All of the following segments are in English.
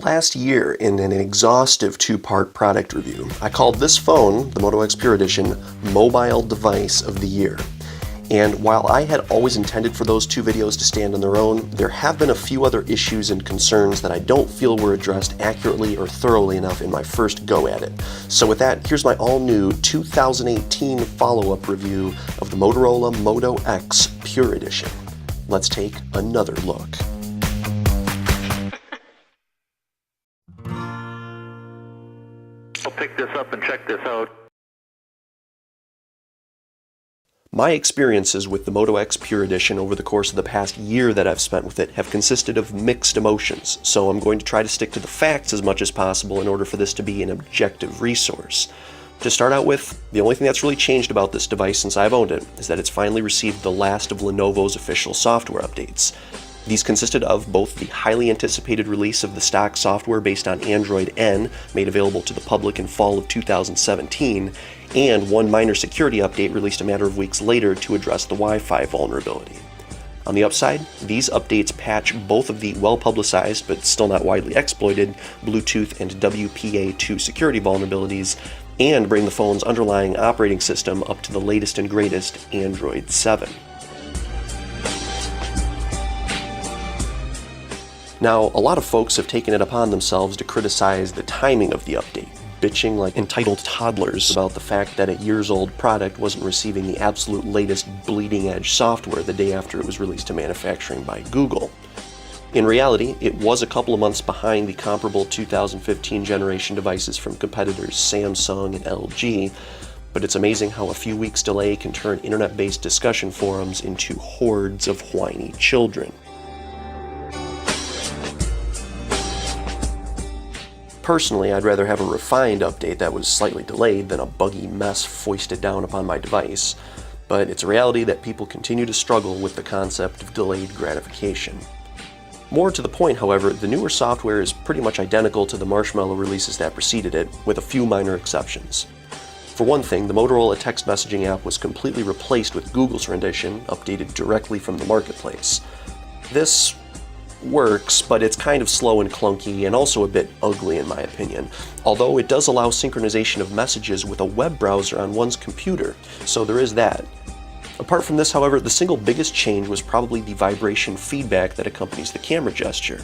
Last year, in an exhaustive two-part product review, I called this phone, the Moto X Pure Edition, Mobile Device of the Year. And while I had always intended for those two videos to stand on their own, there have been a few other issues and concerns that I don't feel were addressed accurately or thoroughly enough in my first go at it. So with that, here's my all-new 2018 follow-up review of the Motorola Moto X Pure Edition. Let's take another look. I'll pick this up and check this out. My experiences with the Moto X Pure Edition over the course of the past year that I've spent with it have consisted of mixed emotions, so I'm going to try to stick to the facts as much as possible in order for this to be an objective resource. To start out with, the only thing that's really changed about this device since I've owned it is that it's finally received the last of Lenovo's official software updates. These consisted of both the highly anticipated release of the stock software based on Android N, made available to the public in fall of 2017, and one minor security update released a matter of weeks later to address the Wi-Fi vulnerability. On the upside, these updates patch both of the well-publicized but still not widely exploited Bluetooth and WPA2 security vulnerabilities, and bring the phone's underlying operating system up to the latest and greatest Android 7. Now, a lot of folks have taken it upon themselves to criticize the timing of the update, bitching like entitled toddlers about the fact that a years-old product wasn't receiving the absolute latest bleeding-edge software the day after it was released to manufacturing by Google. In reality, it was a couple of months behind the comparable 2015 generation devices from competitors Samsung and LG, but it's amazing how a few weeks' delay can turn internet-based discussion forums into hordes of whiny children. Personally, I'd rather have a refined update that was slightly delayed than a buggy mess foisted down upon my device, but it's a reality that people continue to struggle with the concept of delayed gratification. More to the point, however, the newer software is pretty much identical to the Marshmallow releases that preceded it, with a few minor exceptions. For one thing, the Motorola text messaging app was completely replaced with Google's rendition, updated directly from the marketplace. This works, but it's kind of slow and clunky and also a bit ugly in my opinion, although it does allow synchronization of messages with a web browser on one's computer, so there is that. Apart from this, however, the single biggest change was probably the vibration feedback that accompanies the camera gesture.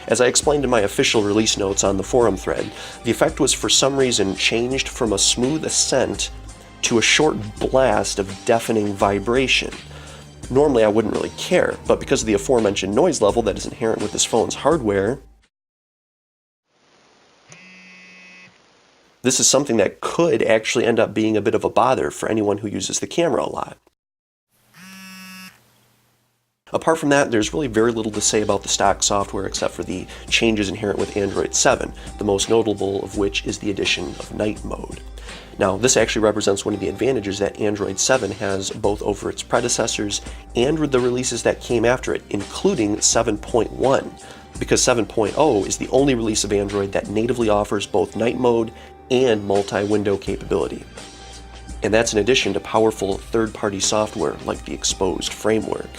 As I explained in my official release notes on the forum thread, the effect was for some reason changed from a smooth ascent to a short blast of deafening vibration. Normally I wouldn't really care, but because of the aforementioned noise level that is inherent with this phone's hardware, this is something that could actually end up being a bit of a bother for anyone who uses the camera a lot. Apart from that, there's really very little to say about the stock software except for the changes inherent with Android 7, the most notable of which is the addition of night mode. Now, this actually represents one of the advantages that Android 7 has both over its predecessors and with the releases that came after it, including 7.1, because 7.0 is the only release of Android that natively offers both night mode and multi-window capability. And that's in addition to powerful third-party software like the Exposed framework.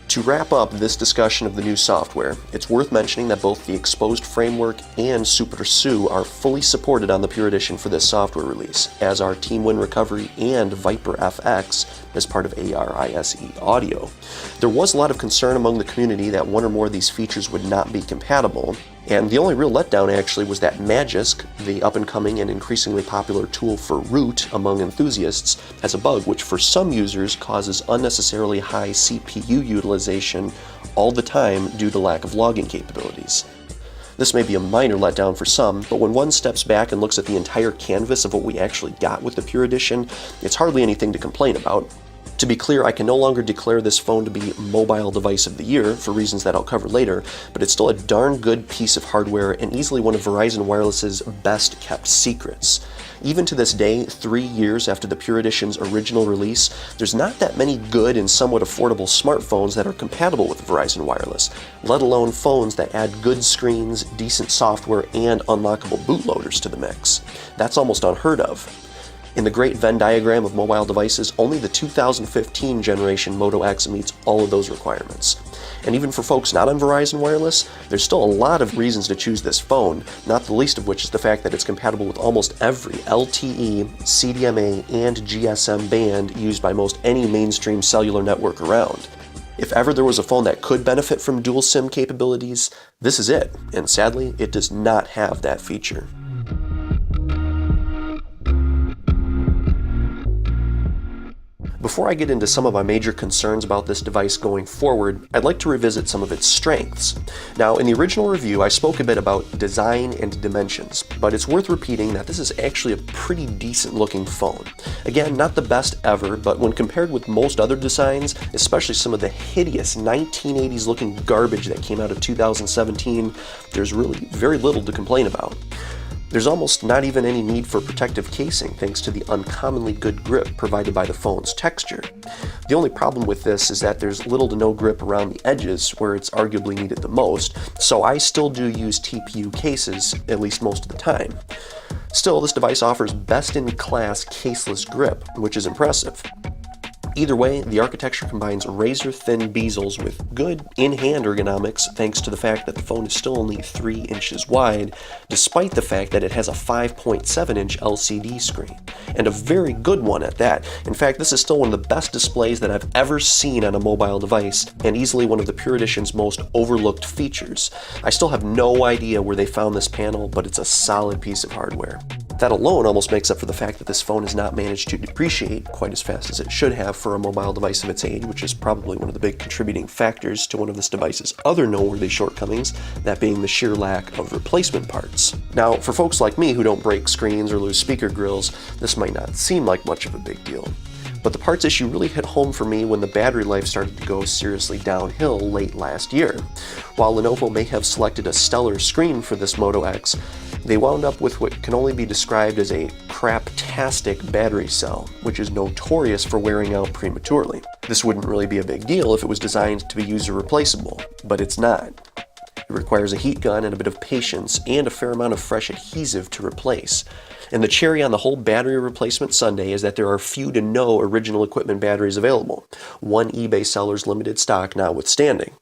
To wrap up this discussion of the new software, it's worth mentioning that both the Exposed framework and Super SU are fully supported on the Pure Edition for this software release, as are TeamWin Recovery and Viper FX as part of A.R.I.S.E audio. There was a lot of concern among the community that one or more of these features would not be compatible, and the only real letdown actually was that Magisk, the up-and-coming and increasingly popular tool for root among enthusiasts, has a bug which for some users causes unnecessarily high CPU utilization all the time due to lack of logging capabilities. This may be a minor letdown for some, but when one steps back and looks at the entire canvas of what we actually got with the Pure Edition, it's hardly anything to complain about. To be clear, I can no longer declare this phone to be Mobile Device of the Year, for reasons that I'll cover later, but it's still a darn good piece of hardware and easily one of Verizon Wireless's best kept secrets. Even to this day, 3 years after the Pure Edition's original release, there's not that many good and somewhat affordable smartphones that are compatible with Verizon Wireless, let alone phones that add good screens, decent software, and unlockable bootloaders to the mix. That's almost unheard of. In the great Venn diagram of mobile devices, only the 2015 generation Moto X meets all of those requirements. And even for folks not on Verizon Wireless, there's still a lot of reasons to choose this phone, not the least of which is the fact that it's compatible with almost every LTE, CDMA, and GSM band used by most any mainstream cellular network around. If ever there was a phone that could benefit from dual SIM capabilities, this is it, and sadly, it does not have that feature. Before I get into some of my major concerns about this device going forward, I'd like to revisit some of its strengths. Now, in the original review, I spoke a bit about design and dimensions, but it's worth repeating that this is actually a pretty decent looking phone. Again, not the best ever, but when compared with most other designs, especially some of the hideous 1980s looking garbage that came out of 2017, there's really very little to complain about. There's almost not even any need for protective casing thanks to the uncommonly good grip provided by the phone's texture. The only problem with this is that there's little to no grip around the edges where it's arguably needed the most, so I still do use TPU cases, at least most of the time. Still, this device offers best-in-class caseless grip, which is impressive. Either way, the architecture combines razor-thin bezels with good in-hand ergonomics thanks to the fact that the phone is still only 3 inches wide, despite the fact that it has a 5.7-inch LCD screen, and a very good one at that. In fact, this is still one of the best displays that I've ever seen on a mobile device, and easily one of the Pure Edition's most overlooked features. I still have no idea where they found this panel, but it's a solid piece of hardware. That alone almost makes up for the fact that this phone has not managed to depreciate quite as fast as it should have for a mobile device of its age, which is probably one of the big contributing factors to one of this device's other noteworthy shortcomings, that being the sheer lack of replacement parts. Now, for folks like me who don't break screens or lose speaker grills, this might not seem like much of a big deal. But the parts issue really hit home for me when the battery life started to go seriously downhill late last year. While Lenovo may have selected a stellar screen for this Moto X, they wound up with what can only be described as a craptastic battery cell, which is notorious for wearing out prematurely. This wouldn't really be a big deal if it was designed to be user replaceable, but it's not. It requires a heat gun and a bit of patience and a fair amount of fresh adhesive to replace. And the cherry on the whole battery replacement sundae is that there are few to no original equipment batteries available, one eBay seller's limited stock notwithstanding.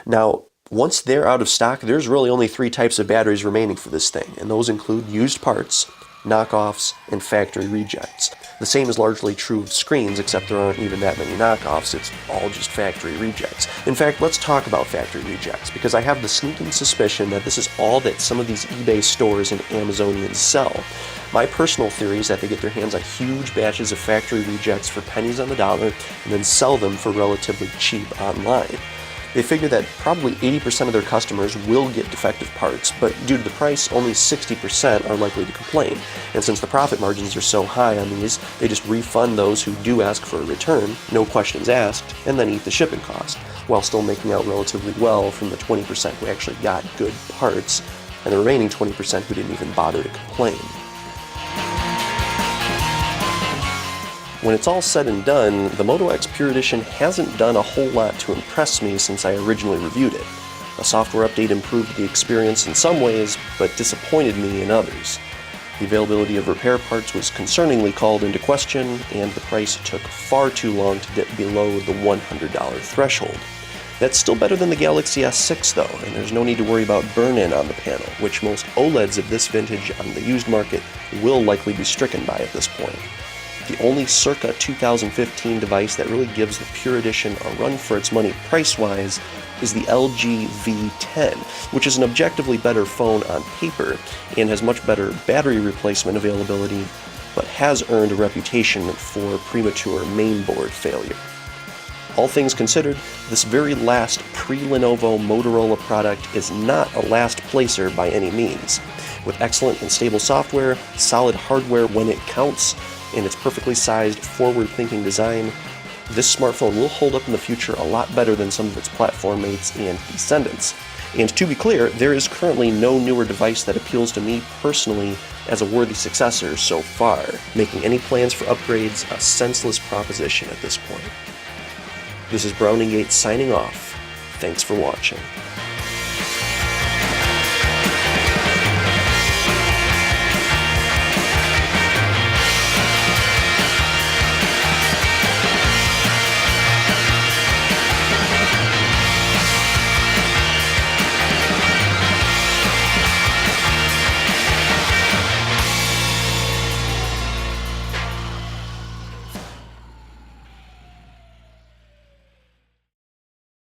Now, once they're out of stock, there's really only 3 types of batteries remaining for this thing, and those include used parts, knockoffs, and factory rejects. The same is largely true of screens, except there aren't even that many knockoffs, it's all just factory rejects. In fact, let's talk about factory rejects, because I have the sneaking suspicion that this is all that some of these eBay stores and Amazonians sell. My personal theory is that they get their hands on huge batches of factory rejects for pennies on the dollar, and then sell them for relatively cheap online. They figure that probably 80% of their customers will get defective parts, but due to the price, only 60% are likely to complain. And since the profit margins are so high on these, they just refund those who do ask for a return, no questions asked, and then eat the shipping cost, while still making out relatively well from the 20% who actually got good parts, and the remaining 20% who didn't even bother to complain. When it's all said and done, the Moto X Pure Edition hasn't done a whole lot to impress me since I originally reviewed it. A software update improved the experience in some ways, but disappointed me in others. The availability of repair parts was concerningly called into question, and the price took far too long to dip below the $100 threshold. That's still better than the Galaxy S6 though, and there's no need to worry about burn-in on the panel, which most OLEDs of this vintage on the used market will likely be stricken by at this point. The only circa 2015 device that really gives the Pure Edition a run for its money price-wise is the LG V10, which is an objectively better phone on paper and has much better battery replacement availability, but has earned a reputation for premature mainboard failure. All things considered, this very last pre-Lenovo Motorola product is not a last placer by any means. With excellent and stable software, solid hardware when it counts, and its perfectly sized, forward-thinking design, this smartphone will hold up in the future a lot better than some of its platform mates and descendants. And to be clear, there is currently no newer device that appeals to me personally as a worthy successor so far, making any plans for upgrades a senseless proposition at this point. This is Browning Yates signing off. Thanks for watching.